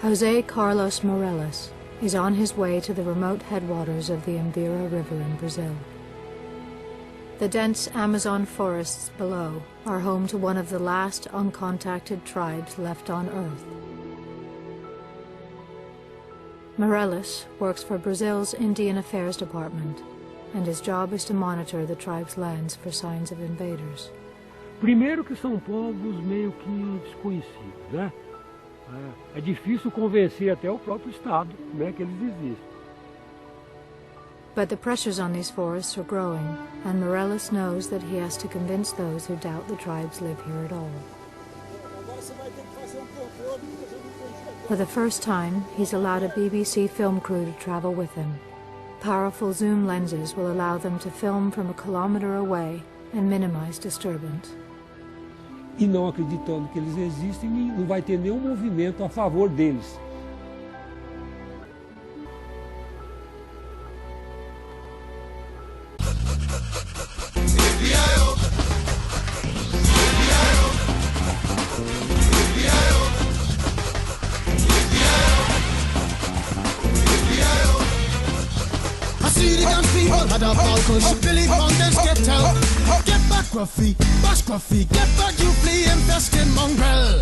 José Carlos Morelos is on his way to the remote headwaters of the Envira River in Brazil. The dense Amazon forests below are home to one of the last uncontacted tribes left on Earth. Morelos works for Brazil's Indian Affairs Department, and his job is to monitor the tribe's lands for signs of invaders. Primeiro que são povos meio que desconhecidos, né? É difícil convencer até o próprio Estado, né, que eles existem. But the pressures on these forests are growing, and Morelos knows that he has to convince those who doubt the tribes live here at all. For the first time, he's allowed a BBC film crew to travel with him. Powerful zoom lenses will allow them to film from a kilometer away and minimize disturbance. E não acreditando que eles existem, não vai ter nenhum movimento a favor deles. Had a ball cause Billy Fountains get out. Get back, Ruffy, bash Ruffy, get back, you flea infested mongrel.